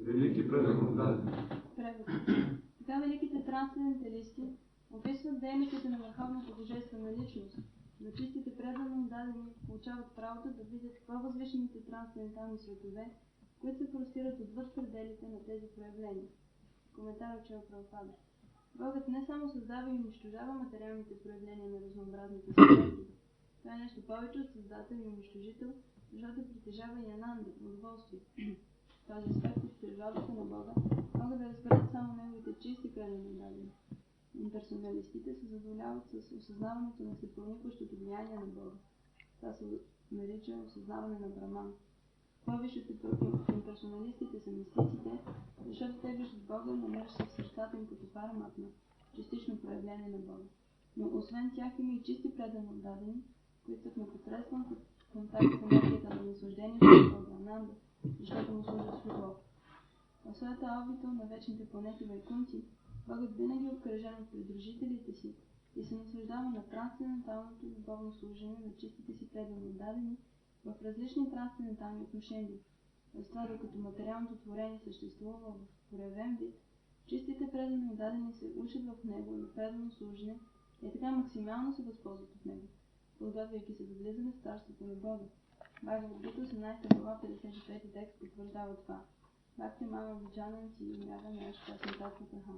Велики преданодадени. Превод. Така великите трансценденталисти описват дейностите на върховната божествена личност. За чистите преданодадени получават правото да видят по-възвишените трансцендентални светове, които се простират отвъд пределите на тези проявления. Коментар от Чела Прабхупада. Богът не само създава и унищожава материалните проявления на разнообразните светове. Това е нещо повече от създател и унищожител, защото притежава и ананда, удоволствие. Този аспект от природата на Бога могат да разберат само неговите чисти преданодадени. Имперсоналистите се задоволяват с осъзнаването на всепълникващото влияние на Бога. Това се нарича осъзнаване на Браман. Повечето имперсоналистите са мистиците, защото те виждат Бога, намиращ се в сърцата им като параматма, частично проявление на Бога. Но освен тях има и чисти преданодадени, които са в непосредствен контакт с енергията на наслаждението на Бога, Ананда, защото му служат с любов. В своята обител на вечните планети Вайкунти, Богът винаги е обкръжен от придружителите си и се наслаждава на трансценденталното любовно служение на чистите си преданодадени в различни трансцендентални отношения. С това, докато материалното творение съществува в проявен вид, чистите преданодадени се учат в него на предано служене и така максимално се възползват от него, подготвяйки се за влизане в царството на Бога. Бхагавад-гита 18 глава 55 текст потвърждава това. Бхакти мама виджанан си умяга нещо асентатната ха.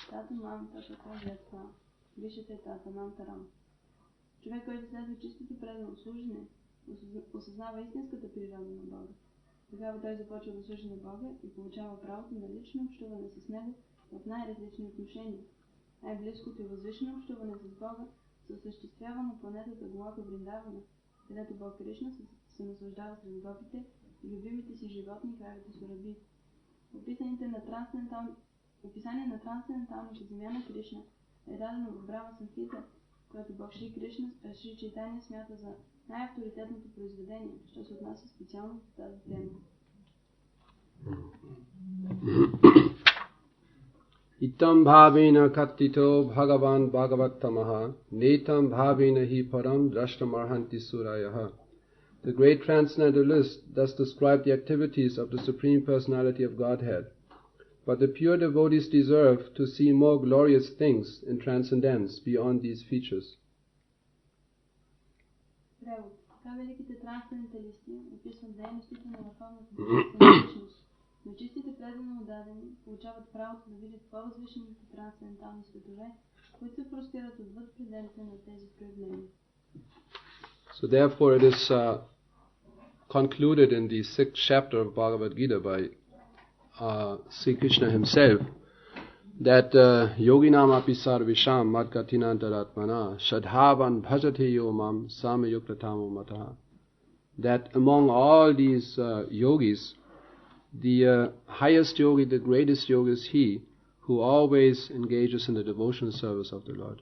Тата мам татата ветха. Вишете тата мам тарам. Човек, който следва чистото предано служене, осъзнава истинската природа на Бога. Тогава той започва да служи на Бога и получава правото на лично общуване с Него в най-различни отношения. Най-близкото и възвишено общуване с Бога се осъществява на планетата Голока Вриндавана, където Бог Кришна се наслаждава сред гопите и любимите си животни, кравите сураби. Описание на трансценденталната земя на Кришна е дадено в Брама Самхита, което Бог Шри Кришна, Шри Чайтания смята за най-авторитетното произведение, що се отнася специално за тази тема. Itam bhavena kattito bhagavan bhagavatamaha netam bhavena hi param drashtamarhanti surayaha. The great transcendentalists thus describe the activities of the Supreme Personality of Godhead. But the pure devotees deserve to see more glorious things in transcendence beyond these features. Превод. Така великите трансценденталисти описват дейностите на върховната божествена личност, но чистите преданодадени получават правото да видят по-възвишените трансцендентални светове, които се простират отвъд пределите на тези проявления. So therefore it is concluded in the 6th chapter of Bhagavad Gita by Sri Krishna himself that yoginam api sarvisham madgatinantaratmana shadhavan bhajate yomam samayuktatamo mataha. That among all these yogis, the highest yogi, the greatest yogi is he who always engages in the devotional service of the Lord.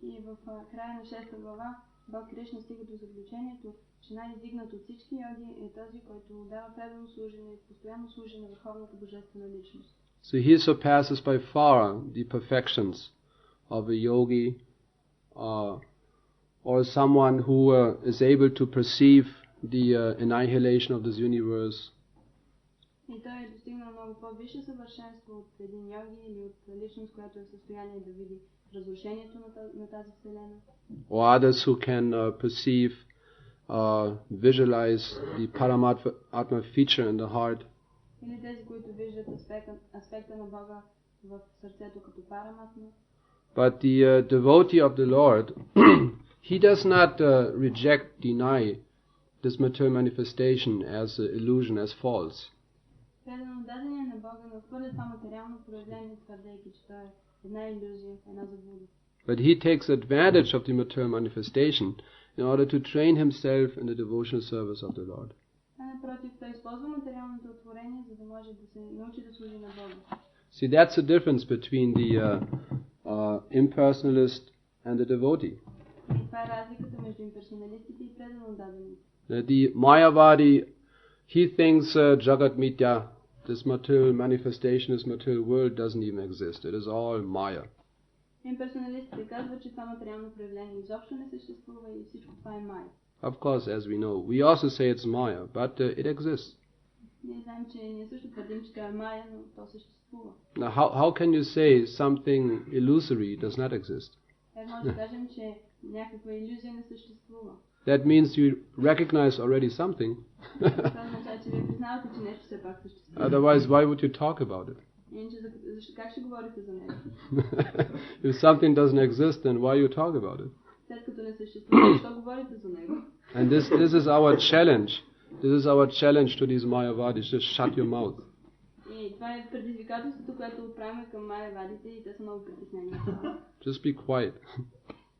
И в края на 6 глава Бог Кришна стига до заключението, че най-издигнат от всички йоги е този, който дава предано служение и постоянно служи на върховната божествена личност. So he surpasses by far the perfections of a yogi or someone who is able to perceive the annihilation of this universe. И той е достигнал много по-висше съвършенство от един йоги или от личност, която е в състояние да види разрушението на тази вселена. Or others who can perceive, visualize the Paramatma feature in the heart. Или тези, които виждат аспекта на Бога в сърцето като параматма. But the devotee of the Lord, he does not reject, deny this material manifestation as an illusion, as false. Преданодаденият на Бога не отхвърля това материално проявление, твърдейки, че това е една илюзия, една заблуда. But he takes advantage of the material manifestation in order to train himself in the devotional service of the Lord. Напротив, той използва материалното творение, за да може да се научи да служи на Бога. See, that's the difference between the impersonalist and the devotee. Това е разликата между имперсоналистите и преданодадените. The Mayavadi, he thinks Jagat Mitya, this material manifestation, this material world doesn't even exist. It is all Maya. Имперсоналистите казват, че това материално проявление изобщо не съществува и всичко това е Майя. Of course, as we know, we also say it's Maya, but it exists. Ние знаем, че ние също твърдим, че това е Майя, но то съществува. Now, how can you say something illusory does not exist? Може да кажем, че някаква илюзия не съществува. That means you recognize already something. Това означава, че вие признавате, че нещо все пак съществува. Otherwise, why would you talk about it? Иначе как ще говорите за него? If something doesn't exist, then why you talk about it? След като не съществува, защо говорите за него? And this is our challenge. This is our challenge to these Mayavadis. Just shut your mouth. И това е предизвикателството, което отправяме към майявадите и те са много притеснени. Just be quiet.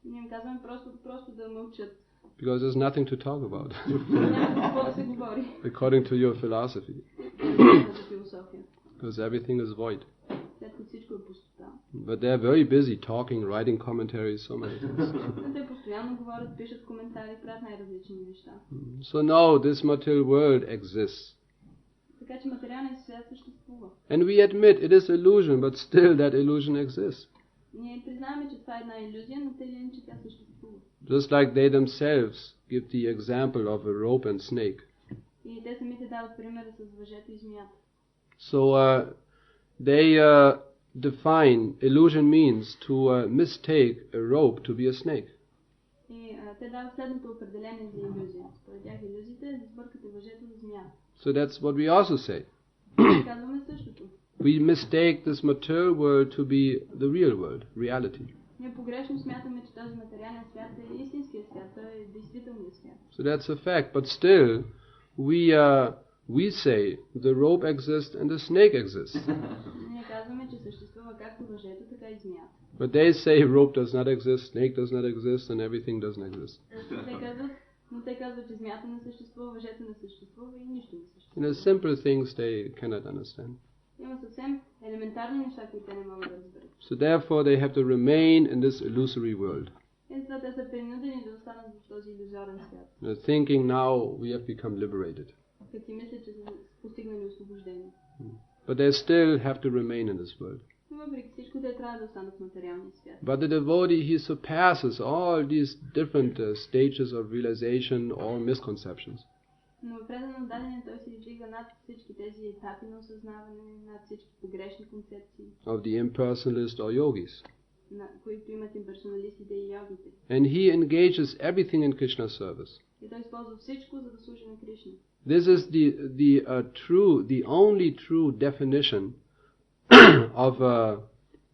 Ние им казваме просто да мълчат. Because there's nothing to talk about. Няма какво да се говори. According to your philosophy. Философия. Because everything is void. След като всичко е пустота. But they're very busy talking, writing commentaries, so many things. Те постоянно говорят, пишат коментари, правят най-различни неща. So no, this material world exists. Така че материалният свят съществува. And we admit it is illusion, but still that illusion exists. Ние признаваме, че това е една илюзия, но тъй ли, че тя съществува. Just like they themselves give the example of a rope and snake. И те самите дават примера с въжето и змията. So they define illusion means to mistake a rope to be a snake. И те дават следното определение за илюзия. Според тях илюзията е да сбъркате въжето за змията. So that's what we also say. Казваме същото. We mistake this material world to be the real world, reality. Ние погрешно смятаме, че този материален свят е истинския свят, той е действителният свят. So that's a fact, but still we say the rope exists and the snake exists. Ние казваме, че съществува както въжето, така и змията. But they say rope does not exist, snake does not exist, and everything doesn't exist. Но те казват, че змията не съществува, въжето не съществува и нищо не съществува. You know, simple things they cannot understand. Има съвсем елементарни неща, които те не могат да разберат. So therefore they have to remain in this illusory world. И затова те са принудени да останат в този илюзорен свят. They're thinking now we have become liberated. Като си мислят, че са постигнали освобождение. But they still have to remain in this world. Но въпреки всичко те трябва да останат в материалния свят. But the devotee, he surpasses all these different stages of realization or misconceptions. Но предан дадения той се издига над всички тези етапи на осъзнаване, над всички погрешни концепции. Of the impersonalist or yogis. На които имат имперсоналистите и йогите. And he engages everything in Krishna's service. И той използва всичко, за да служи на Кришна. This is the only true definition of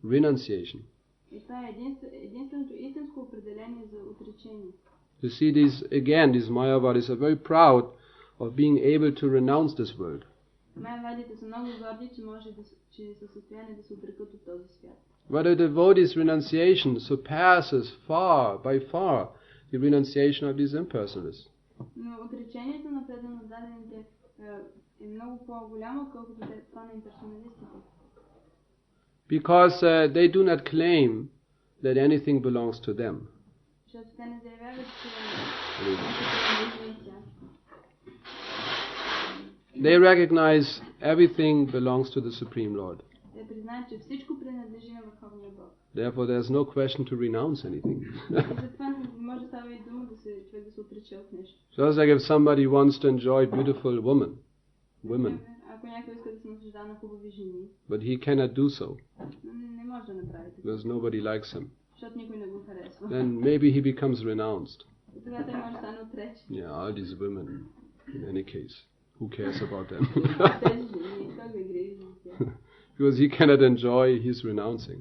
renunciation. И това е единственото истинско определение за отречение. You see, these Mayavadis are very proud of being able to renounce this world. Майявадите са много горди, че са в състояние да се отрекат от този свят. But a devotee's renunciation surpasses by far the renunciation of these impersonalists. Но отречението на предан дадените е много по-голямо, отколкото това на имперсоналистите. Because they do not claim that anything belongs to them. Защото те не заявяват, че They recognize everything belongs to the Supreme Lord. Те признаят, че всичко принадлежи на Върховния Бог. Therefore, there's no question to renounce anything. Затова не може да става и дума човек да се отрече от нещо. Just like if somebody wants to enjoy beautiful women, ако някой иска да се наслаждава на хубави жени, but he cannot do so не може да направи така. because nobody likes him, Защото никой не го харесва. then maybe he becomes renounced. И тогава той може да стане отречен. Yeah, all these women, in any case, who cares about them? Тези жени, как да грижи за тях? Because he cannot enjoy, he's renouncing.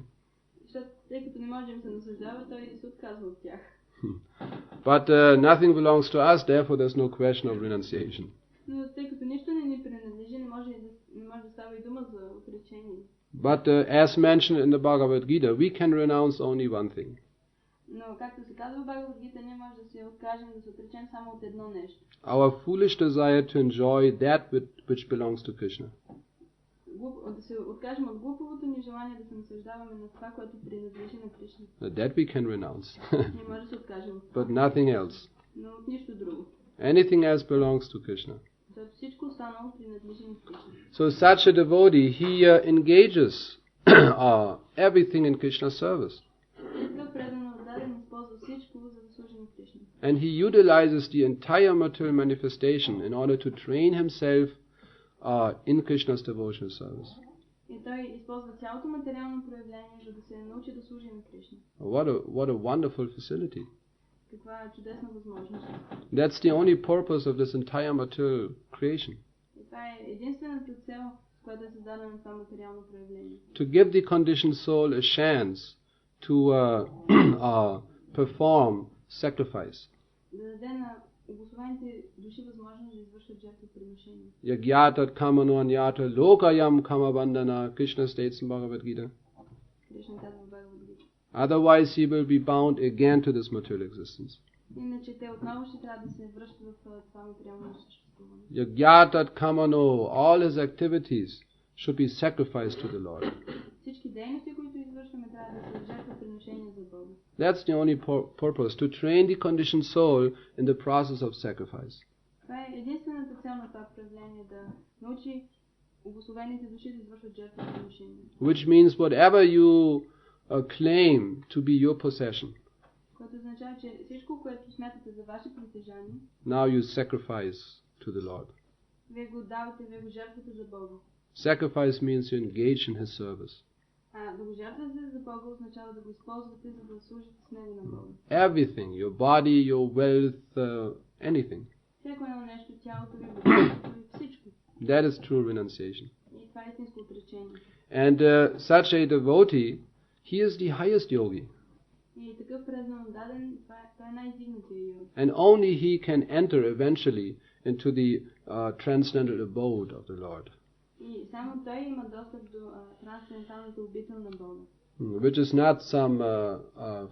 Защото тъй като не може да им се наслаждава, той се отказва от тях. But nothing belongs to us, therefore there's no question of renunciation. Но тъй като нищо не ни принадлежи, не може да става и дума за отречение. But as mentioned in the Bhagavad Gita, we can renounce only one thing. Но както се казва в Бхагавад Гита, ние може да се откажем, да се отречем само от едно нещо. Our foolish desire to enjoy that which belongs to Krishna. Да се откажем от глуповото ни желание да се наслаждаваме на това, което принадлежи на Кришна. That we can renounce. Ние може да се откажем. But nothing else. Но от нищо друго. Anything else belongs to Krishna. Защото всичко останало принадлежи на Кришна. So such a devotee, he engages everything in Krishna's service. And he utilizes the entire material manifestation in order to train himself in Krishna's devotional service. И той използва цялото материално проявление, за да се научи да служи на Кришна. What a wonderful facility. Каква чудесна възможност. That's the only purpose of this entire material creation. И това е единствената цел, с която е създадено това материално проявление. To give the conditioned soul a chance to perform sacrifice. Да даде на обособените души възможност да извършат жертвоприношение. Yagyatat kamano anyata lokayam kamabandhana, Krishna states in Bhagavad Gita. Кришна казва в Бхагавад Гита. Otherwise he will be bound again to this material existence. Иначе те отново ще трябва да се връщат в това материално съществуване. Yagyatat kamano, all his activities should be sacrificed to the Lord. Всички дейности, които извършваме, трябва да се жертвоприношение за Бога. That's the only purpose, to train the conditioned soul in the process of sacrifice. Това е единствената цел на това проявление, да научи обособените души да извършват жертвоприношение. Which means whatever you claim to be your possession, Което означава, че всичко, което смятате за ваше притежание, now you sacrifice to the Lord. вие го давате, вие го жертвате за Бога. Sacrifice means you engage in his service. Да го жертвате за Бога означава да го използвате, за да служите с него на Бога. Everything, your body, your wealth, anything. Всяко едно нещо, тялото ви, богатството ви, всичко. That is true renunciation. И това е истинско отречение. And such a devotee, he is the highest yogi. И такъв преданно даден, това е най-издигнатия йоги. And only he can enter eventually into the transcendental abode of the Lord. И само той има достъп до трансценденталната обител на Бога. Which is not some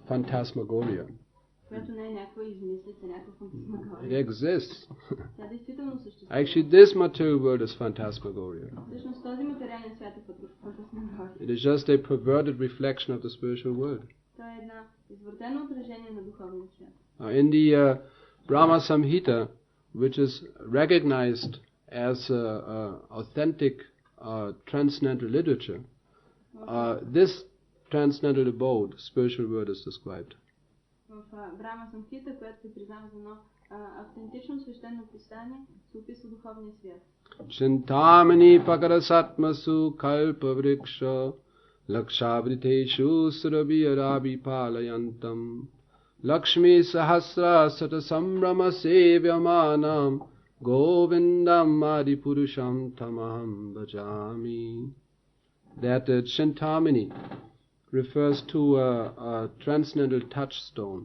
phantasmagoria. Което не е някаква измислица, някаква фантасмагория. It exists. Тя действително съществува. Actually, this material world is phantasmagoria. Всъщност този материален свят е фантасмагория. It is just a perverted reflection of the spiritual world. Това е една извратено отражение на духовния свят. In the Brahma Samhita, which is recognized as authentic transcendental literature, this transcendental abode, spiritual world, is described. В Брама Самхита, която се признава за едно автентично свещено писание, се описва духовния свят. Chintamani pakarasatmasu kalpavriksha lakshavriteshu surabhiyarabi palayantam Lakshmi sahasra sata sambrama sevyamanam Govindam Adipurusham Tamaham Bhajami. That Chintamani refers to a transcendental touchstone.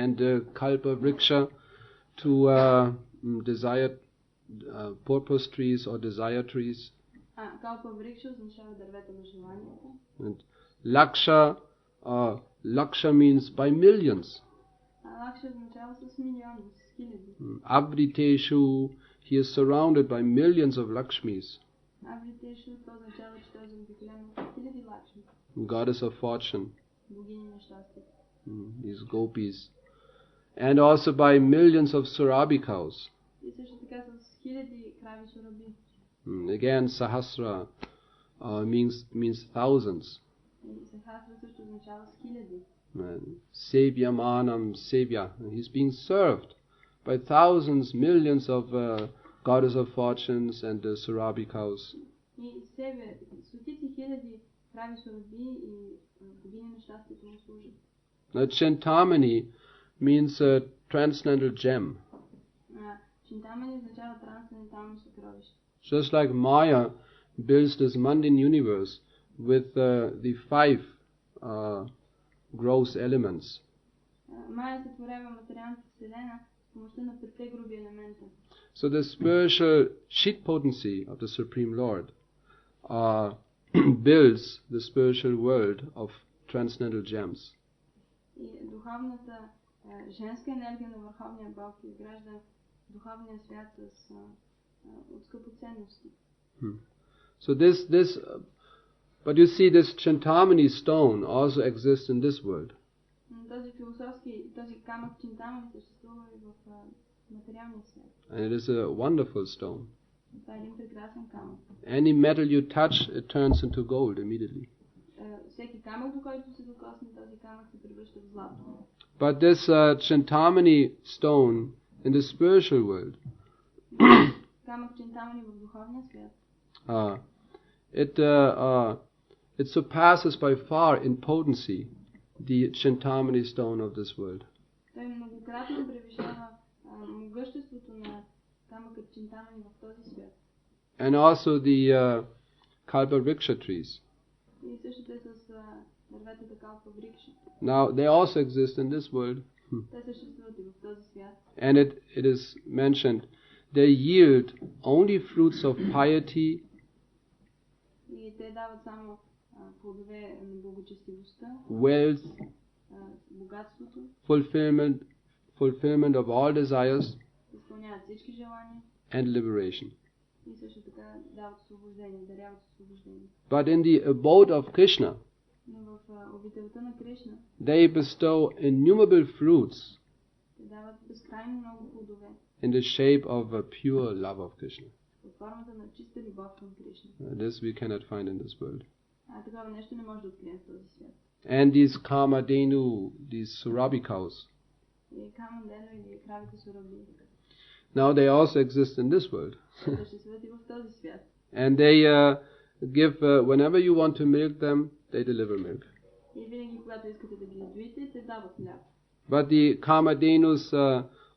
And Kalpa Vriksha to desired purpose trees or desire trees. And Laksha, Laksha means by millions. Avriteshu, he is surrounded by millions of Lakshmis. Goddess of fortune. These gopis. And also by millions of Surabhi cows. Again, Sahasra means thousands. Sevyamanam Sevya. He's being served by thousands, millions of goddess of fortunes and Surabhi cows. Now, Chintamani means a transcendental gem. Just like Maya builds this mundane universe with the 5 gross elements. So the spiritual sheet potency of the Supreme Lord builds the spiritual world of transcendental gems. So this but you see, this Chintamani stone also exists in this world. And it is a wonderful stone. Any metal you touch, it turns into gold immediately. But this Chintamani stone in the spiritual world, камък Чинтамани в духовния свят, it surpasses by far in potency the Chintamani stone of this world. той многократно превишава могъществото на камъкът Чинтамани в този свят. And also the Kalpavriksha trees. И същото е с дърветата Калпаврикша. Now they also exist in this world. Те съществуват и в този свят. And it is mentioned, they yield only fruits of piety, И те дават само плодове на благочестивостта, wealth, богатството, fulfillment of all desires, изпълняват всички желания and liberation. и също така дават освобождение, даряват освобождение. But in the abode of Krishna, Но в обителта на Кришна they bestow innumerable fruits те дават безкрайно много плодове in the shape of a pure love of Krishna. под формата на чиста любов към Кришна. This we cannot find in this world. Такова нещо не може да открием в този свят. And these Kamadenu, these Surabhi cows, И Камандено или кравите Сураби now they also exist in this world. съществуват и в този свят. And they give, whenever you want to milk them, they deliver milk. И винаги, когато искате да ги доите, те дават мляко. But the Kamadenus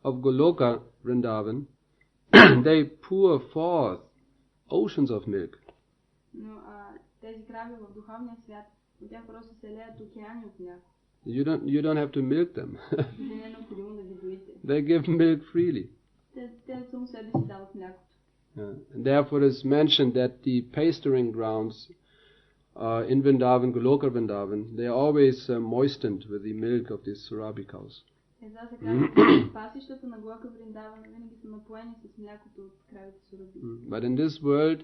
of Goloka, Vrindavan, they pour forth oceans of milk. Но тези крави в духовния свят, от тях просто се леят океани от мляко. You don't have to milk them. Не е необходимо да ги доите. They give milk freely. Те само себе си дават млякото. And therefore it is mentioned that the pasturing grounds in Vrindavan, Goloka Vrindavan, they are always moistened with the milk of these Surabhi cows. За се казва, пасищата на Глока Вриндавана винаги са напоени с млякото от кравите Сураби. But in this world,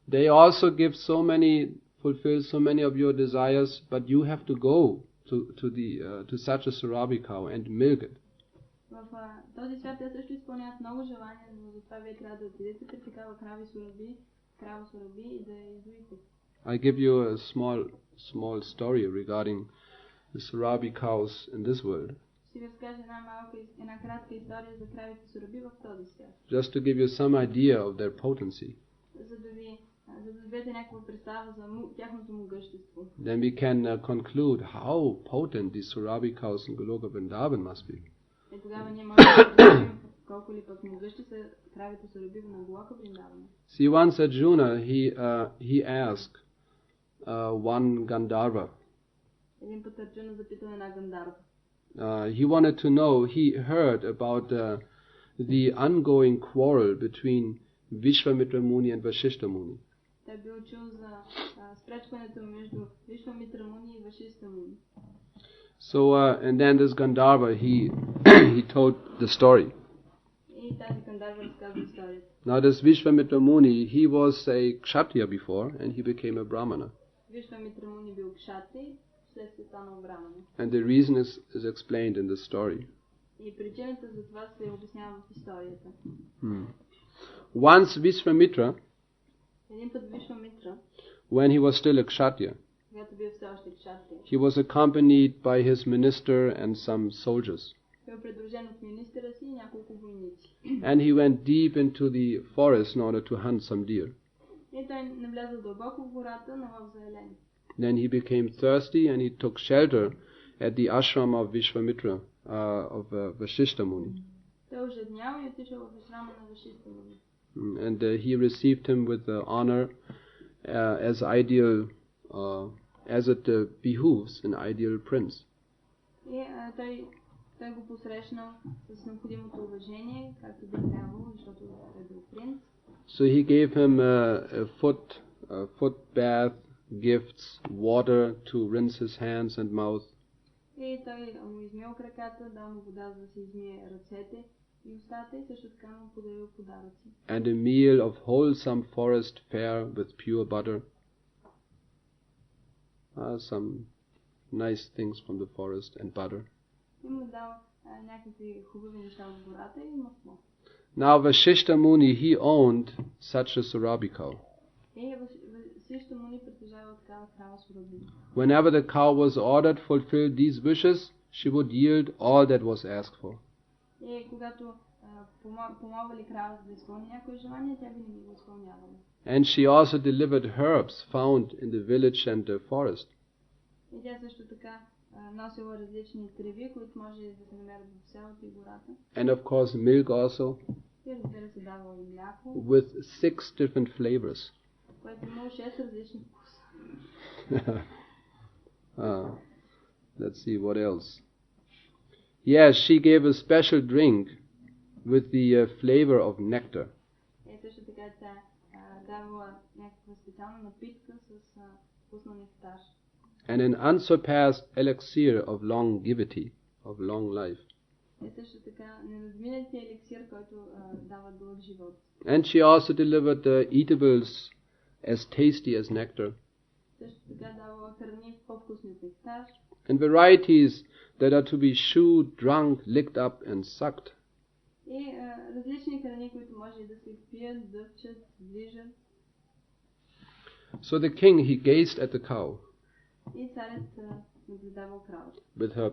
they also give fulfill so many of your desires, but you have to go to such a Surabhi cow and milk it. В този свят те също изпълняват много желания, но затова вие трябва да отидете при такава крава Сураби и да я издуите. I give you a small story regarding the Surabhi cows in this world. Ще ви разкажа една кратка история за кравите Сураби в този свят. Just to give you some idea of their potency. За да добиете някаква представа за тяхното могъщество. Then we can conclude how potent these Surabhi cows in Goloka Vrindavan must be. И тогава ние можем да преценим колко ли пък могъщи са кравите Сураби на Глока Вриндавана. See, once Arjuna, he asked one Gandharva. Един път Арджуна запитал една Гандарва. He wanted to know, he heard about the ongoing quarrel between Vishvamitra Muni and Vashishta Muni. Той бил чул за спречването между Вишвамитра Муни и Вашиста Муни. So, and then this Gandharva, he told the story. И тази Гандарва разказва историята. Now this Vishvamitra Muni, he was a Kshatriya before, and he became a Brahmana. Вишвамитра Муни бил кшатри, след се станал брамана. And the reason is explained in the story. И причината за това се обяснява в историята. Once Vishvamitra, един път Вишвамитра, when he was still a Kshatriya, когато бил все още кшатри, he was accompanied by his minister and some soldiers. бил придружен от министъра си и няколко войници. And he went deep into the forest in order to hunt some deer. И той навлязъл дълбоко в гората на лов за елени. Then he became thirsty and he took shelter at the ashram of Vishvamitra, of Vashishta Muni. Той ожеднял и отишъл в ашрама на Вашиста Муни. And he received him with honor as ideal, as it behooves an ideal prince. И той го посрещнал с необходимото уважение, както би трябвало, защото той бил принц. So he gave him a foot bath, gifts, water to rinse his hands and mouth. И той му измил краката, дал му вода, за да се измие ръцете и устата, и също така му подарил подаръци. And a meal of wholesome forest fare with pure butter. Some nice things from the forest and butter. И му дал някакви хубави неща от гората и масло. Now Vashishta Muni, he owned such a Surabhi cow. И Вашиста Муни притежава такава крава Сураби. Whenever the cow was ordered to fulfill these wishes, she would yield all that was asked for. И когато помолвали кравата да изпълни някое желание, тя винаги го изпълнявала. And she also delivered herbs found in the village and the forest. И тя също така носила различни треви, които може да се намерят в селото и гората. And of course milk also. И разбира се давала и мляко. With 6 different flavors. Което имало 6 различни вкуса. Let's see what else. Yes, she gave a special drink with the flavor of nectar. И също така тя давала някаква специална напитка с вкус на нектар. And an unsurpassed elixir of longevity, of long life. И също така неразминатия еликсир, който дава дълъг живот. And she also delivered eatables as tasty as nectar. Също така давала храни по-вкусни от нектар. And varieties that are to be chewed, drunk, licked up and sucked. И различни храни, които може да се пият, дъвчат, движат. So the king, he gazed at the cow. И царят наблюдавал кравата. With her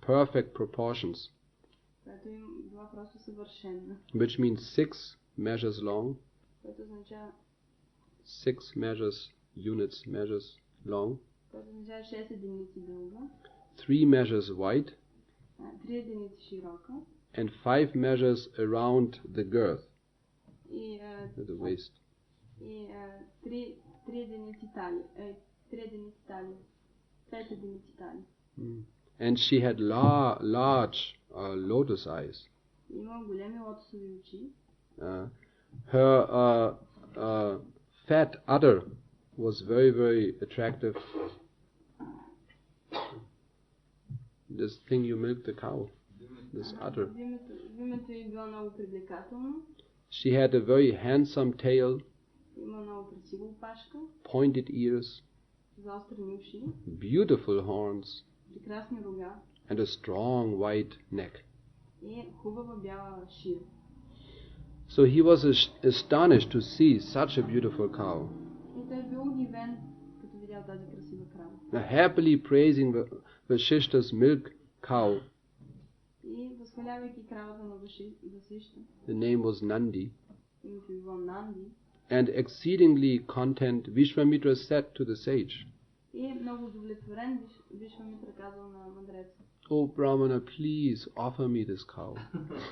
perfect proportions. Която им била просто съвършена. Which means 6 measures long. Което означава 6 measures long. Което означава 6 единици дълга. 3 measures wide. 3 единици широка. And 5 measures around the girth. И the waist. И 3 единици талия. 3 единици талия. 5 единици талия. And she had large lotus eyes. Има големи лотосови очи. Her fat udder was very, very attractive. This thing you milk the cow. This udder. Вимето й било много привлекателно. She had a very handsome tail. Има много красива опашка. Pointed ears. Заострени уши. Beautiful horns. Прекрасни рога. And a strong white neck. И хубава бяла шия. So he was astonished to see such a beautiful cow. И той бил удивен, като видял тази красива крава. Happily praising Vashishta's milk cow. И възхвалявайки кравата на Васишта. The name was Nandi. Името било Нанди. And exceedingly content, Vishwamitra said to the sage. И много удовлетворен Вишвамитра казал на мъдреца. Oh Brahmana, please offer me this cow.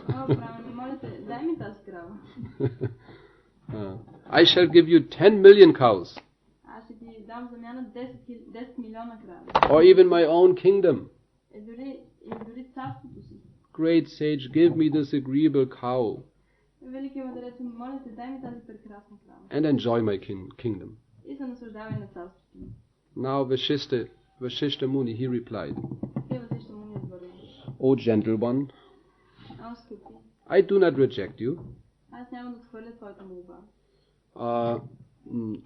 О, Брахмана, моля те, дай ми тази крава. I shall give you 10 million cows. Аз ще ти дам замяна 10 милиона крави. Or even my own kingdom. И дори царството си. Great sage, give me this agreeable cow. Великият мъдрец, моля те, дай ми тази прекрасна крава. And enjoy my kingdom. И се наслаждавай на царството ми. Now Vashishta Muni, he replied, И Васишта Муни отвърна. O gentle one, О, скъпи, I do not reject you. аз няма да отхвърля твоята молба.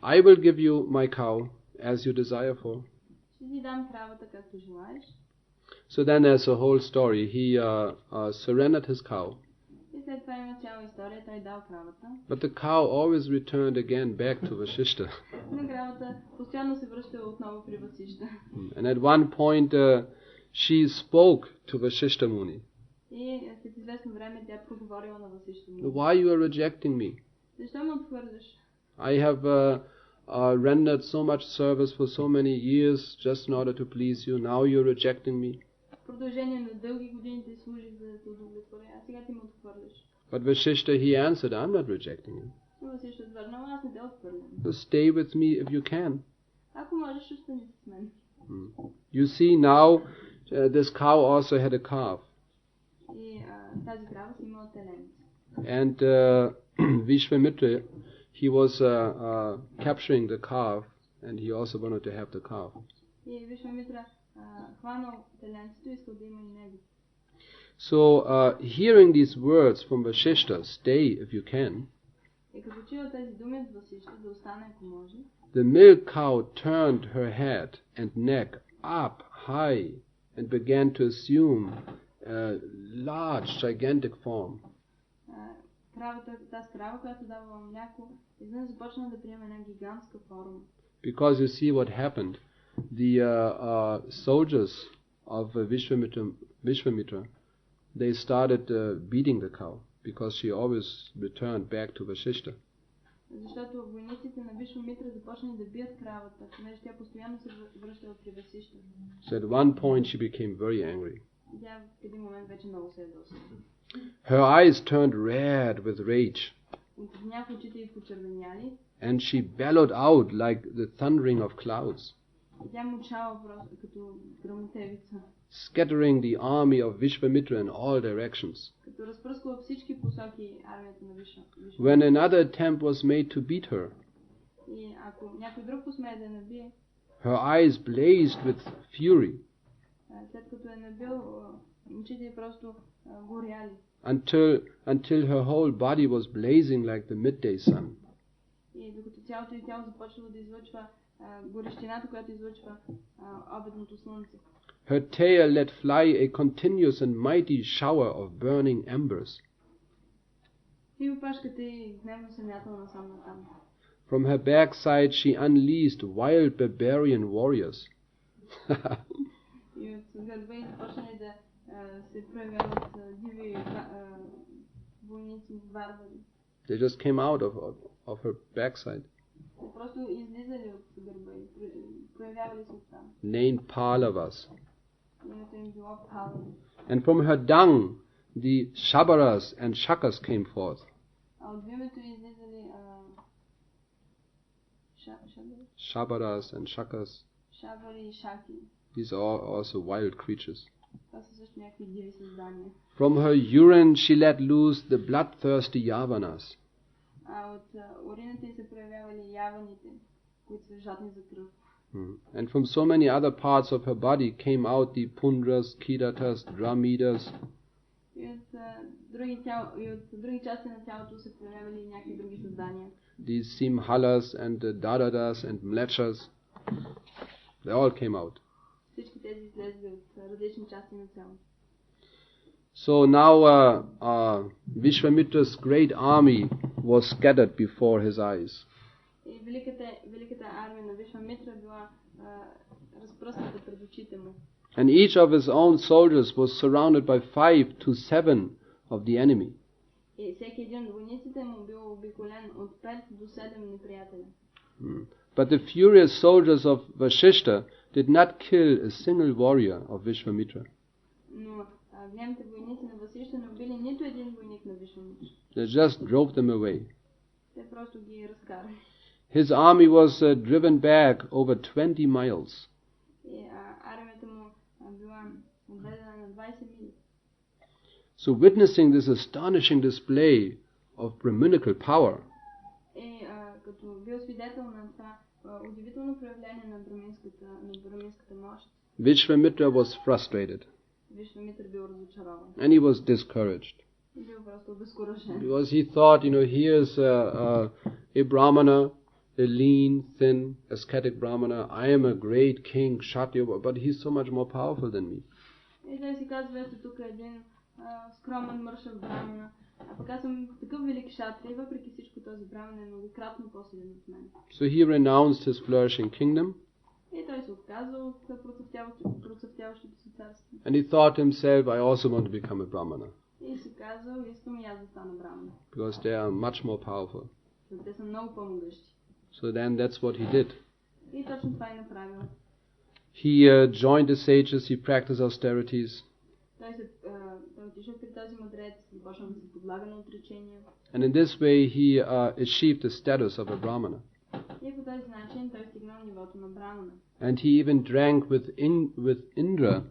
I will give you my cow as you desire for. Ще ти дам кравата, както желаеш. So then there's a whole story. He surrendered his cow. И след това има цяла история, той дал кравата. But the cow always returned again back to Vashishta. Но кравата постоянно се връща отново при Васишта. And at one point she spoke to Vashishta Muni. И след известно време тя проговорила на Васишта Муни. Why you are rejecting me? Защо ме отхвърляш? I have rendered so much service for so many years just in order to please you. Now you're rejecting me. В продължение на дълги години ти служих, за да те удовлетворя, а сега ти ме отхвърляш. But Vashishta, he answered, I'm not rejecting you. Но Васишта отвърнал, аз не те отхвърлям. So stay with me if you can. Ако можеш, остани с мен. You see now, this cow also had a calf. И тази крава си имала теленце. And Vishwamitra, he was capturing the calf, and he also wanted to have the calf. И Вишвамитра хванал теленцето и искал да има и него. So, hearing these words from Vashishta, stay if you can, И като чула тези думи от Васишта, да остане ако може, the milk cow turned her head and neck up high and began to assume a large, gigantic form. Тази крава, която давала мляко, изведнъж започна да приема една гигантска форма. Because you see what happened. The soldiers of Vishwamitra, they started beating the cow. because she always returned back to Vashishta. Защото войниците на Вишвамитра започнали да бият кравата, понеже тя постоянно се връщала при Васишта. So at one point she became very angry. Тя в един момент вече много се ядосва. Her eyes turned red with rage, От гняв очите й почервеняли and she bellowed out like the thundering of clouds, и тя мучала просто като гръмотевица, scattering the army of Vishvamitra in all directions. като разпръсква всички посоки армията на Вишвамитра. When another attempt was made to beat her, И ако някой друг посмее да я набие, her eyes blazed with fury след като е набил, очите й просто горяли. until her whole body was blazing like the midday sun. И докато цялото й тяло започвало да излъчва горещината, която излъчва обедното слънце. Her tail let fly a continuous and mighty shower of burning embers. И опашката й дневно се мятала насам натам. From her backside she unleashed wild barbarian warriors. И от гърба й започнали да се проявяват диви войници, варвари. They just came out of her backside, Те просто излизали от гърба й, проявявали се оттам. named Palavas. Името им било Пала. And from her dung the Shabaras and Shakas came forth. А от името й излизали Shabaras and Shakas, шабари и шаки. these are also wild creatures. Това са също някакви диви създания. From her urine she let loose the bloodthirsty Yavanas. А от урината й се проявявали яваните, които са жадни за кръв. And from so many other parts of her body came out the Pundras, Kidatas, Dramidas, И от други части на тялото се проявявали някакви други създания. these Simhalas and the Dadadas and Mlechas. They all came out. Всички тези излезли от различни части на тялото. So now Vishvamitra's great army was scattered before his eyes. И великата армия на Вишвамитра била разпръсната пред очите му. And each of his own soldiers was surrounded by 5 to 7 of the enemy. И всеки един от войниците му бил обиколен от 5 до 7 неприятели. But the furious soldiers of Vashishta did not kill a single warrior of Vishvamitra. Но гневните войници на Васишта не убили нито един войник на Вишвамитра. They just drove them away. Те просто ги разкарали. His army was driven back over 20 miles. И армията му била отведена на 20 мили. So witnessing this astonishing display of Brahminical power, И като бил свидетел на това удивително проявление на браминската мощ, Vishvamitra was frustrated Вишвамитра бил разочарован. and he was discouraged. И бил просто обезкуражен. Because he thought, here's a Brahmana, a lean, thin, ascetic Brahmana. I am a great king, Kshatriya, but he's so much more powerful than me. И той си казва, ето тук е един скромен мършав брамана, а пък аз съм такъв велик шатри, въпреки всичко този браман е многократно по-силен от мен. So he renounced his flourishing kingdom, И той се отказа от процъфтяващото си царство. and he thought to himself, I also want to become a Brahmana, И си казал, искам и аз да стана браман. because they are much more powerful. Те са много по-могъщи. So then that's what he did. И точно това е направил. He joined the sages, he practiced austerities, Той отишъл при този мъдрец, започнал да се подлага на отречения. and in this way he achieved the status of a Brahmana. И по този начин той стигнал нивото на брамана. And he even drank with Indra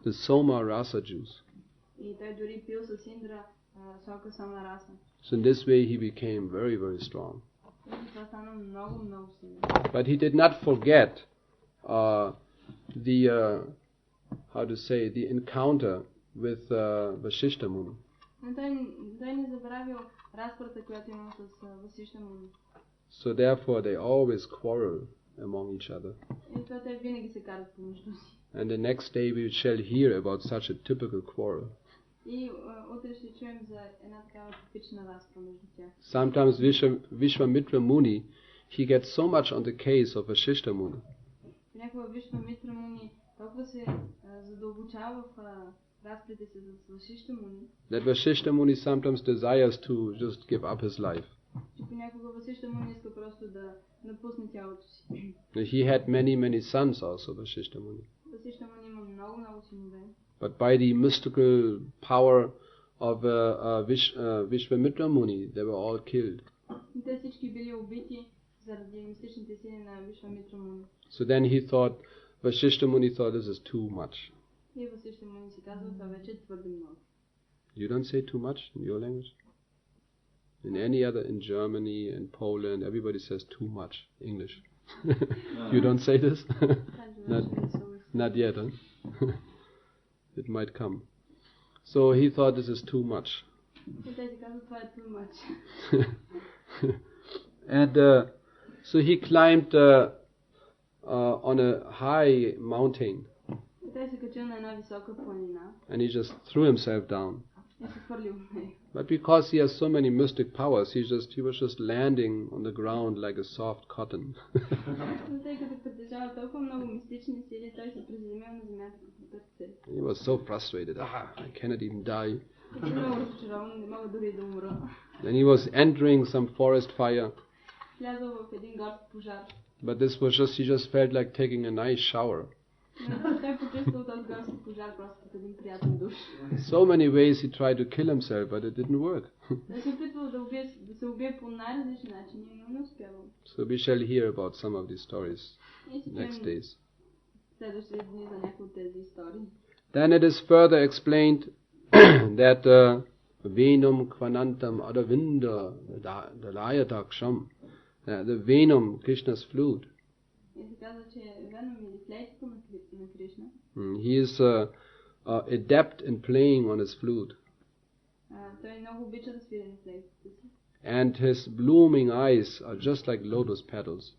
the Soma rasa juice. И той дори пил с Индра сока сама раса. So in this way he became very, very strong. И това стана много, много силно. But he did not forget the encounter with Vashishta Muni. Но той не забравил разпрата, която имал с Васишта Муни. So therefore they always quarrel among each other. И това те винаги се карат помежду си. And the next day we shall hear about such a typical quarrel. И утре ще чуем за една такава типична разпра между тях. Sometimes Vishvamitra Muni, he gets so much on the case of Vashishta Muni Понякога Вишвамитра Муни толкова се задълбочава в разприте се с Вашишта Муни, that Vashishta Muni sometimes desires to just give up his life. че понякога Вашишта Муни иска просто да напусне тялото си. He had many sons also, Vashishta Muni. Вашишта Муни има много синове. But by the mystical power of Vishvamitra Muni, they were all killed. Те всички били убити заради мистичните сили на Вишвамитра Муни. So then he thought, Vashishta Muni thought, this is too much. И Вашишта Муни си казва, това вече е твърде много. You don't say too much in your language? In any other, in Germany, in Poland, everybody says too much English. You don't say this? Not yet, huh? It might come. So he thought this is too much. And so he climbed on a high mountain. And he just threw himself down. But because he has so many mystic powers, he was just landing on the ground like a soft cotton. He was so frustrated. I cannot even die. Then he was entering some forest fire. But this was just, he just felt like taking a nice shower. So many ways he tried to kill himself, but it didn't work. So we shall hear about some of these stories next days. Then it is further explained that Venum Kvanantam Adavinda Dalayadaksham, the Venum, Krishna's flute. He is adept in playing on his flute. And his blooming eyes are just like lotus petals.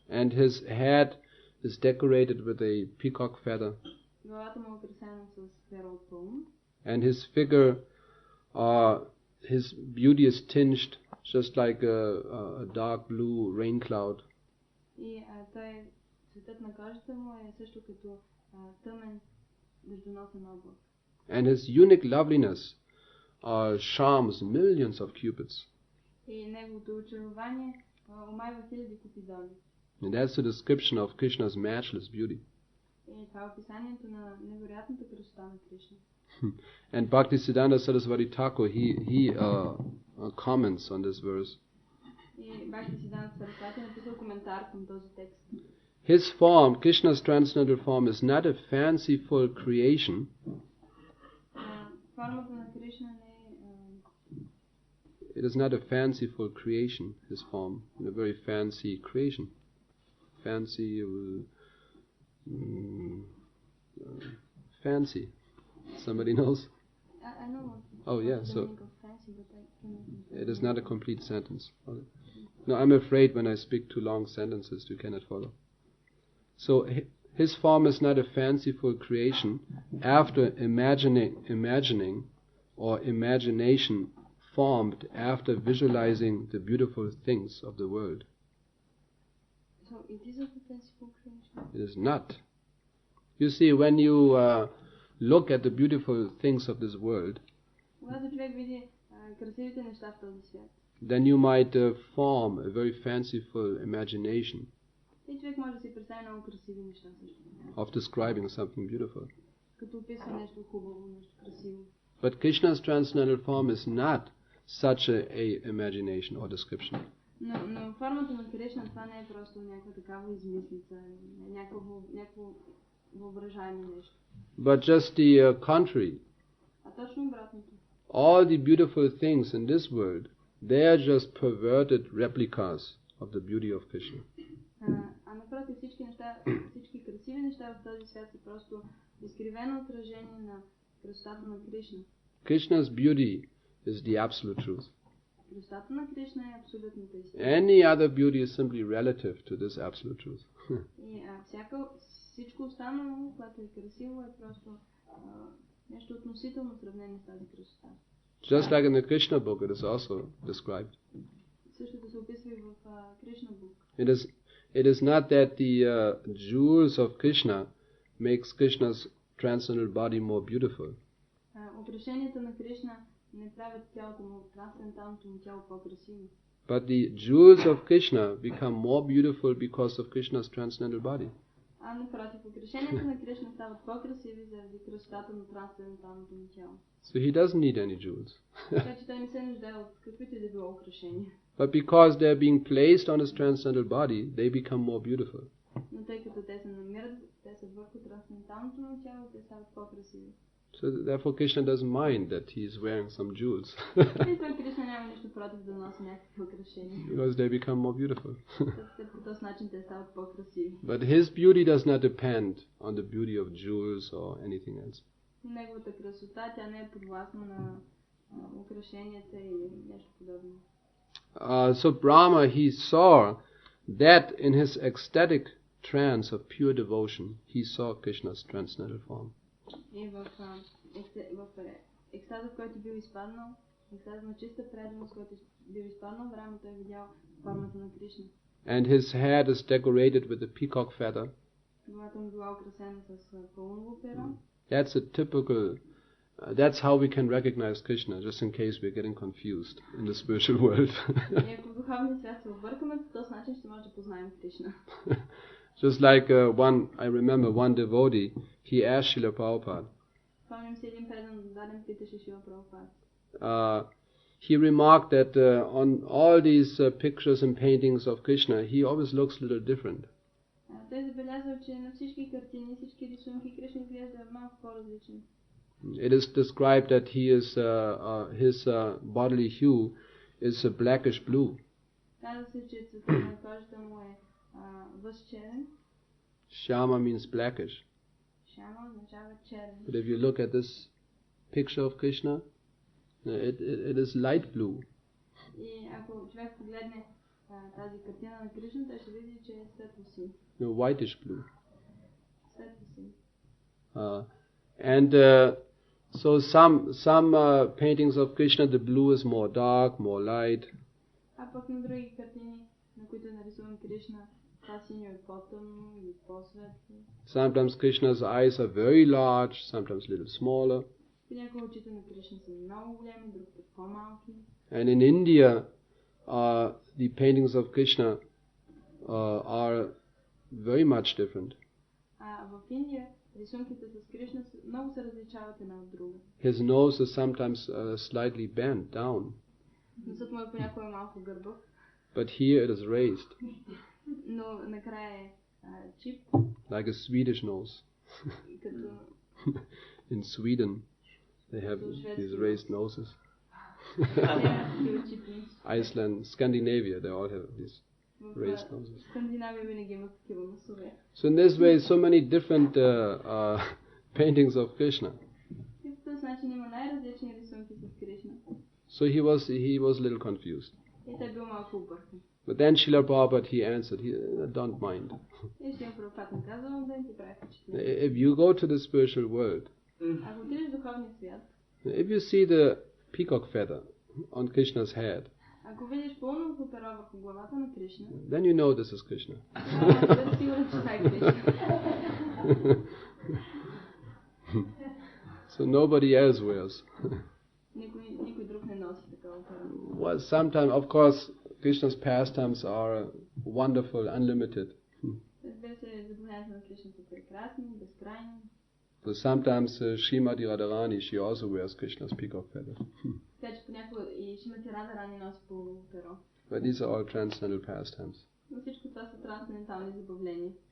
And his head is decorated with a peacock feather. And his figure, his beauty is tinged just like a dark blue rain cloud. And his unique loveliness charms millions of cupids. And that's the description of Krishna's matchless beauty. And Bhaktisiddhanta Saraswati Thakur, he comments on this verse. His form, Krishna's transcendental form, is not a fanciful creation. It is not a fanciful creation, his form, a very fancy creation. Fancy. Somebody knows? I know. Oh yeah, so it is not a complete sentence. Okay. No, I'm afraid when I speak too long sentences you cannot follow. So his form is not a fanciful creation after imagining or imagination formed after visualizing the beautiful things of the world. So it isn't a fanciful creation? It is not. You see, when you look at the beautiful things of this world, then you might form a very fanciful imagination of describing something beautiful. But Krishna's transcendental form is not such a imagination or description. Но формата на Кришна това не е просто някаква такава измислица, някакво въображаемо нещо. But just the contrary. А точно обратното. All the beautiful things in this world, they are just perverted replicas of the beauty of Krishna. А напротив, всички красиви неща в този свят са просто изкривено отражение на красотата на Кришна. Krishna's beauty is the absolute truth. Красотата на Кришна е абсолютната истина. Any other beauty is simply relative to this absolute truth. И всичко останало, което е красиво, е просто нещо относително сравнение с тази красота. Just like in the Krishna book, it is also described. Същото се описва и в Krishna book. it is not that the jewels of Krishna makes Krishna's transcendental body more beautiful. Украшенията на Кришна не правят тялото му, трансценденталното му тяло по-красиво. But the jewels of Krishna become more beautiful because of Krishna's transcendental body. А напротив, украшенията на Кришна стават по-красиви заради красотата на трансценденталното му тяло. So he doesn't need any jewels. Така че той не се нуждае от каквито и да било украшения. But because they are being placed on his transcendental body, they become more beautiful. Но тъй като те се намират, те са върху трансценденталното му тяло, те стават по-красиви. So therefore Krishna doesn't mind that he is wearing some jewels. И той Кришна няма нищо против да носи някакви украшения. Because they become more beautiful. По този начин те стават по-красиви. But his beauty does not depend on the beauty of jewels or anything else. Неговата красота, тя не е подвластна на украшенията или нещо подобно. So Brahma, he saw that in his ecstatic trance of pure devotion, he saw Krishna's transcendental form. И в екстаза, в който бил изпаднал, екстаза на чиста преданост, в който бил изпаднал, Брахма той видял формата на Кришна. And his head is decorated with a peacock feather. Главата му била украсена с пълново перо. That's a typical, that's how we can recognize Krishna, just in case we're getting confused in the spiritual world. И ако в духовния свят се объркаме, по този начин ще може да познаем Кришна. Just like I remember one devotee, he asked Srila Prabhupada. Спомням си един предан даден питаше Шрила Прабхупада. He remarked that on all these pictures and paintings of Krishna, he always looks a little different. Той забелязал, че на всички картини, всички рисунки Кришна изглежда малко по-различен. It is described that his bodily hue is a blackish blue. Казва се, че цветът на кожата му е възчерен. Shama means blackish. Shama означава черен. But if you look at this picture of Krishna, it is light blue. И ако човек погледне тази картина на Кришна, той ще види, че е светло син. No, whitish blue. Светло син. And so some paintings of Krishna, the blue is more dark, more light. А пък на други картини, на които е нарисуван Кришна, това синьо е по-тъмно или по-светло. Sometimes Krishna's eyes are very large, sometimes a little smaller. Понякога очите на Кришна са много големи, друг път по-малки. And in India, the paintings of Krishna are very much different. А в Индия рисунките с Кришна много се различават една от друга. His nose is sometimes slightly bent down. Носът му е понякога малко гърбав. But here it is raised. Но накрая е чип. Like a Swedish nose. In Sweden, they have these raised noses. Iceland, Scandinavia, they all have these raised noses. So in this way, so many different paintings of Krishna. So he was a little confused. But then Srila Prabhupada, he answered, don't mind. If you go to the spiritual world, if you see the peacock feather on Krishna's head, then you know this is Krishna. So nobody else wears. Well, sometimes, of course, Krishna's pastimes are wonderful, unlimited. So sometimes Srimati Radharani, she also wears Krishna's peacock feather. But these are all transcendental pastimes.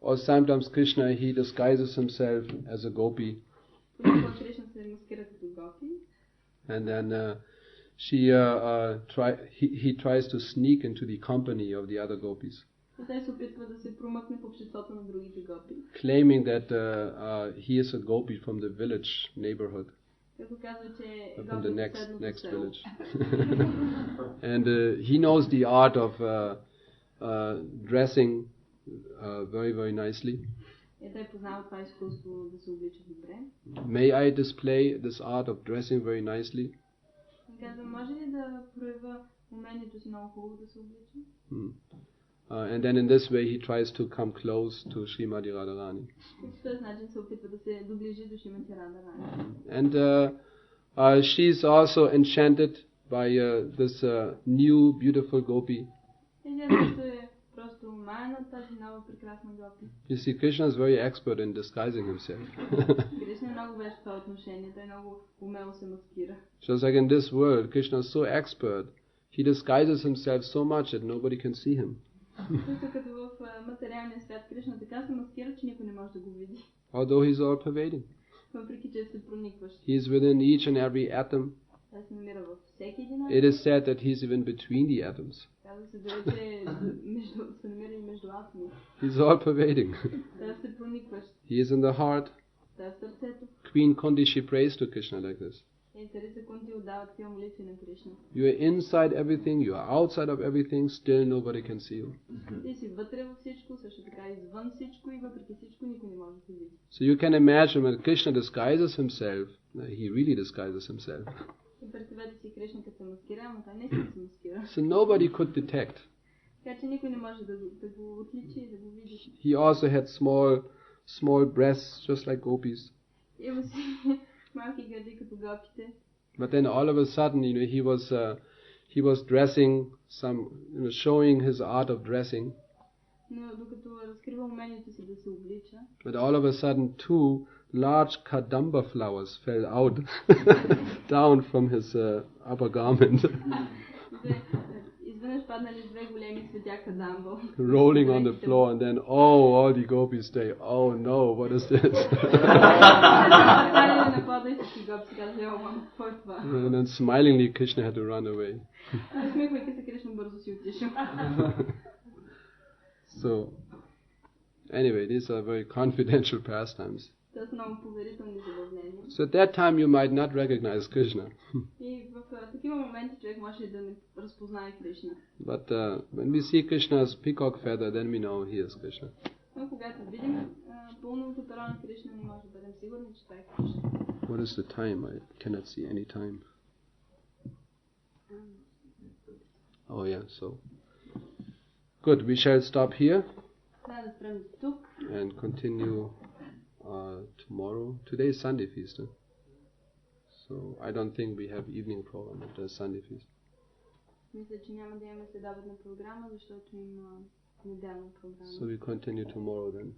Or sometimes Krishna, he disguises himself as a gopi. And then he tries to sneak into the company of the other gopis. Claiming that he is a gopi from the village neighborhood. From the next village. And he knows the art of dressing very, very nicely. May I display this art of dressing very nicely? And then in this way he tries to come close to Srimati Radharani. По този начин се опитва да се доближи до Шримати Радharani. And she's also enchanted by this new beautiful gopi. И тя също е просто майна от тази нова прекрасна гопи. You see, Krishna is very expert in disguising himself. Кришна е много вещ в това отношение, той много умело се маскира. Just like in this world, Krishna is so expert, he disguises himself so much that nobody can see him. Също като в материалния свят, Кришна така се маскира, че никой не може да го види. Although he's all pervading. Въпреки че е всепроникващ. He is within each and every atom. Той се намира във всеки един атом. It is said that he is even between the atoms. Казва се дори, че се намира и между атоми. He is all pervading. Той е всепроникващ. He is in the heart. Той е в сърцето. Queen Kunti, she prays to Krishna like this. И царица Кунти отдава такива молитви на Кришна. You are inside everything, you are outside of everything, still nobody can see you. Ти си вътре във всичко, също така извън всичко и въпреки всичко никой не може да те види. So you can imagine when Krishna disguises himself, he really disguises himself. И представете си Кришна като се маскира, но той не се маскира. So nobody could detect. Така че никой не може да го отличи и да го види. He also had small breasts, just like gopis. Има си малки гърди като гопите. But then all of a sudden, he was dressing showing his art of dressing. Но докато разкрива умението си да се облича. But all of a sudden, two large kadamba flowers fell out down from his upper garment. Изведнъж паднали две големи цветя кадамба. Rolling on the floor, and then all the gopis say, "Oh no, what is this?" And then smilingly, Krishna had to run away. So, anyway, these are very confidential pastimes. So at that time you might not recognize Krishna. But when we see Krishna's peacock feather, then we know he is Krishna. What is the time? I cannot see any time. Oh yeah, so. Good, we shall stop here and continue tomorrow. Today is Sunday feast. So I don't think we have evening program at the Sunday feast. So we continue tomorrow then.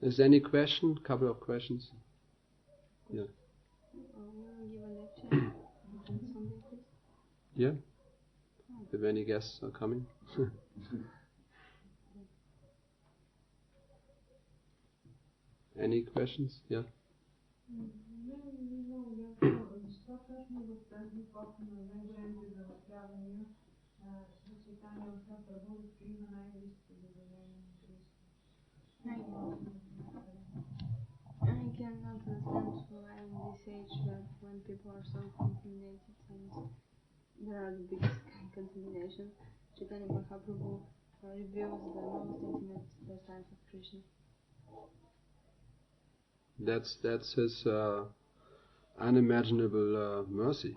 Is there any question? Couple of questions? Yeah. Yeah? If any guests are coming? Any questions? Yeah? I cannot understand why in this age that when people are so contaminated and there are the biggest contaminations, Chaitanya Mahaprabhu reveals the most intimate pastimes of Krishna. That's his unimaginable mercy.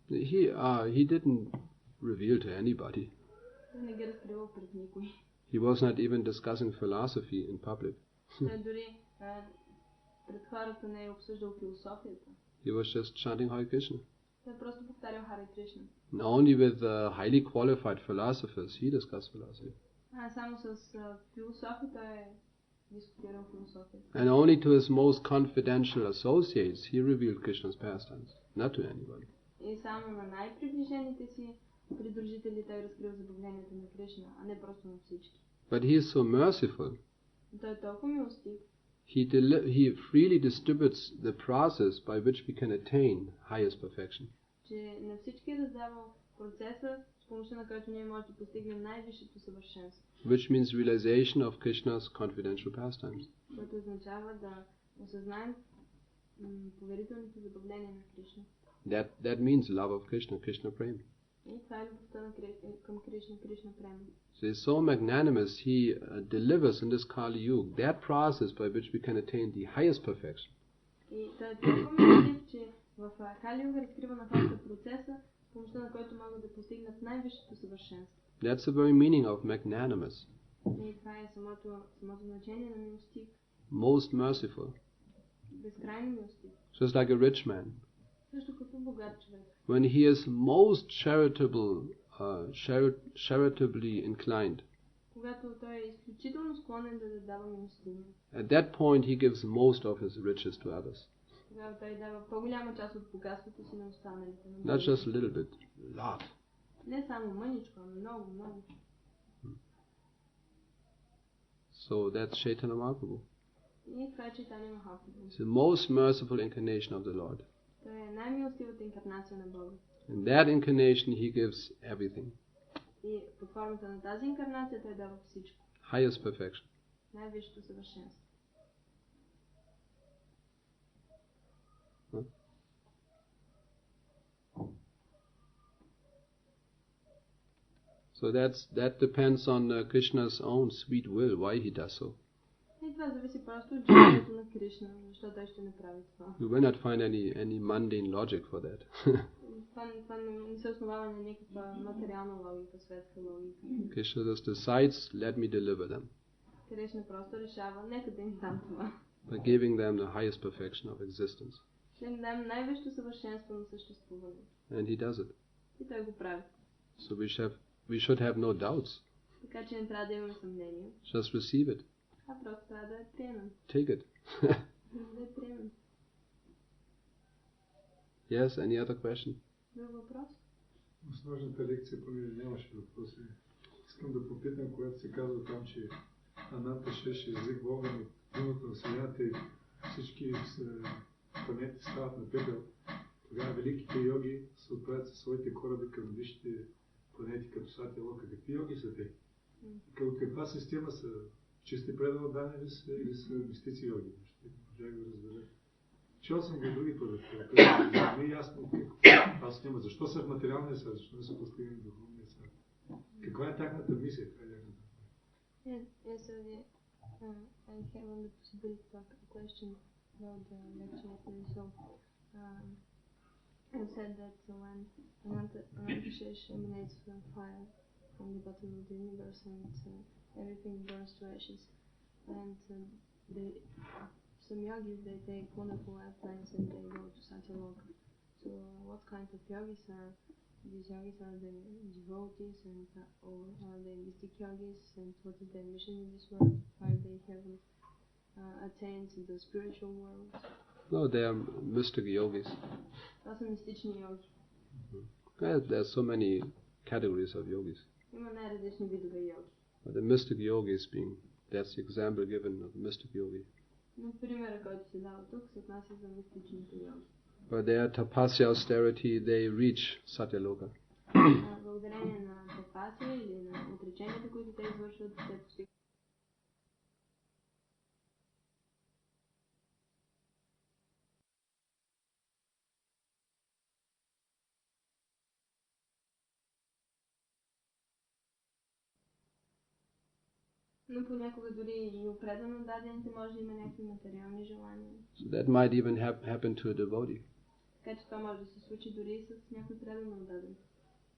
He didn't reveal to anybody. He was not even discussing philosophy in public. He was just chanting Hare Krishna. And only with highly qualified philosophers he discussed philosophy. And only to his most confidential associates he revealed Krishna's pastimes, not to anybody. But he is so merciful. He freely distributes the process by which we can attain highest perfection. Which means realization of Krishna's confidential pastimes. That means love of Krishna, Krishna Prem. So he's so magnanimous, he delivers in this Kali Yuga that process by which we can attain the highest perfection. помощта на който могат да постигнат най-висшето съвършенство. That's the very meaning of magnanimous. И това е самото значение на милостив. Most merciful. Безкрайно милостив. Just like a rich man. Също като богат човек. When he is most charitably inclined, когато той е изключително склонен да дава милостиня. At that point he gives most of his riches to others. Тогава той дава по-голяма част от богатството си на останалите. Not just a little bit, a lot. Не само мъничко, а много, много. So that's Chaitanya Mahaprabhu. И това е Чайтания Махапрабху. It's the most merciful incarnation of the Lord. Той е най-милостивата инкарнация на Бога. In that incarnation he gives everything. И под формата на тази инкарнация той дава всичко. Highest perfection. Най-висшето съвършенство. So that depends on Krishna's own sweet will, why he does so. И това зависи просто от желанието на Кришна, защо той ще направи това. You will not find any mundane logic for that. Това не се основава на някаква материална логика, светска логика. Krishna just decides, let me deliver them. Кришна просто решава, нека да им дам това. By giving them the highest perfection of existence. Да им дам най-висшето съвършенство на съществуване. And he does it. И той го прави. So we should have no doubts. Така че не трябва да имаме съмнение. Just receive it. А просто трябва да я приемем. Take it. Да я приемем. Yes, any other question? Друг въпрос? В сложната лекция, понеже нямаше въпроси, искам да попитам, когато се казва там, че Ананта Шеш език огън от дъното на Вселената и всички планети стават на пепел, тогава великите йоги се отправят със своите кораби към висшите планети, като Сатя Лока. Какви йоги са те? От каква система са? Чисти преданодани ли са или са мистици йоги? Ще можа да разбера. Чел съм ги други пъти, не е ясно аз няма. Защо са в материалния свят? Защо не са постигнали в духовния свят? Каква е тяхната мисия? Yes, I have the possibility to ask a question about the lecture yesterday. So, you said that when Anantashesh emanates from fire from the bottom of the universe and everything burns to ashes, and some yogis, they take wonderful airplanes and they go to Satyaloka. So what kind of yogis are these yogis? Are they devotees or are they mystic yogis? And what is their mission in this world? Are they having attained to the spiritual world? No, they are mystic yogis. Това са мистични йоги. There are so many categories of yogis. Има най-различни видове йоги. But the mystic yogis that's the example given of the mystic yogi. Но примерът, който се дава тук, се отнася за мистичните йоги. By their tapasya austerity, they reach Satyaloka. Благодарение на тапасия или на отреченията, които те извършват, те постигат. Но понякога дори и определено дадените може да има някакви материални желания. So that might even happen to a devotee. Така че това може да се случи дори и с някой преданно даден.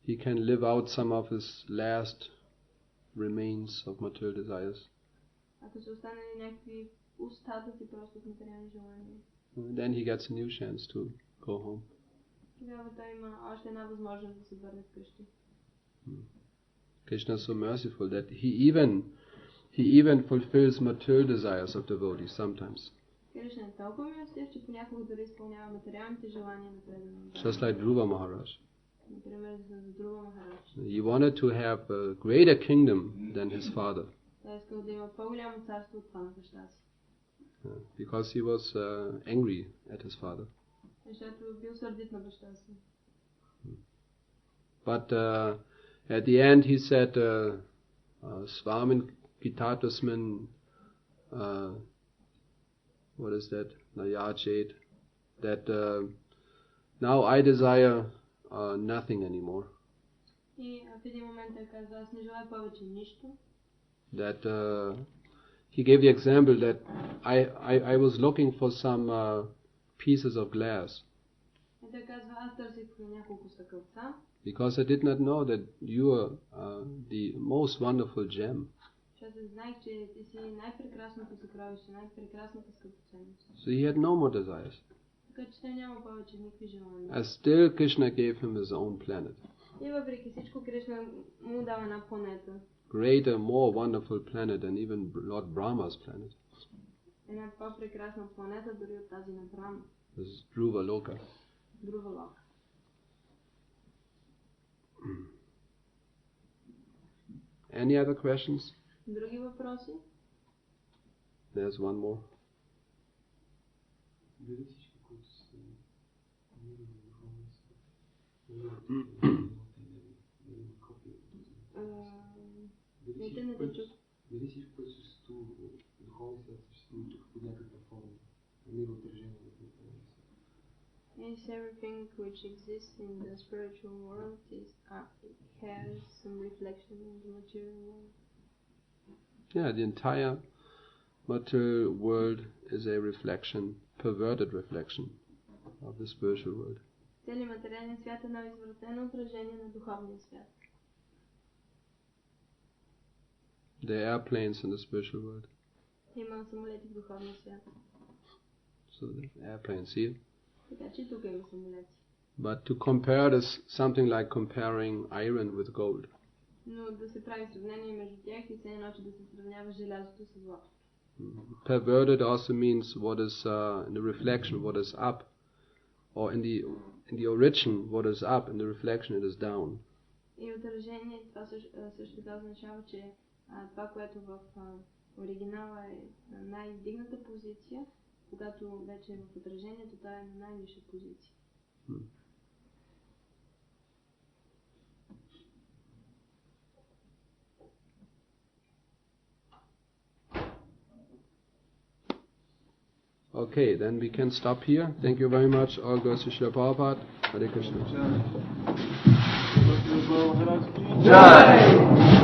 He can live out some of his last remains of material desires. Ако се остане някакви остатъци просто от материални желания. Then he gets a new chance to go home. Тогава той има още една възможност да се върне вкъщи. Krishna is so merciful that he even fulfills material desires of devotees sometimes. Кришна е толкова милостив, че понякога дори изпълнява материалните желания на преданно. Just like Dhruva Maharaj. Например, за Dhruva Maharaj. He wanted to have a greater kingdom than his father. Той искал да има по-голямо царство от това на баща си. Because he was angry at his father. Защото бил сърдит на баща си. But at the end he said, Swami Kitatasmin, what is that? Nayachet, that now I desire nothing anymore. И в един момент той каза, аз не желая повече нищо. That he gave the example that I was looking for some pieces of glass. той казва, аз търсих няколко стъкълца. Because I did not know that you are the most wonderful gem. Защото знаех, че ти си най-прекрасното съкровище, най-прекрасната скъпоценност. So he had no more desires. Така че той няма повече никакви желания. As still Krishna gave him his own planet. И въпреки всичко, Кришна му дава една планета. Greater, more wonderful planet than even Lord Brahma's planet. Една по-прекрасна планета дори от тази на Брахма. This is Dhruva Loka. Dhruva Loka. Any other questions? Други въпроси? There's one more. Дали всичко, което съществува, духовно свят съществува тук под някаква форма, намира отражение в материалния свят. Is everything which exists in the spiritual world has some reflection in the material world? Yeah, the entire material world is a reflection, perverted reflection of the spiritual world. Целият материален свят е едно извратено отражение на духовния свят. There are airplanes in the spiritual world. Има самолети в духовния свят. So the airplanes here. Така че тук има самолети. But to compare this, something like comparing iron with gold. Но да се прави сравнение между тях и все едно, че да се сравнява желязото с златото. Perverted also means what is in the reflection, what is up, or in the origin, what is up, in the reflection, it is down. И отражение, това също така означава, че това, което в оригинала е на най-дигната позиция, когато вече е в отражението, това е на най-ниша позиция. Okay, then we can stop here. Thank you very much. All goes to Srila Prabhupada. Hare Krishna. Jai!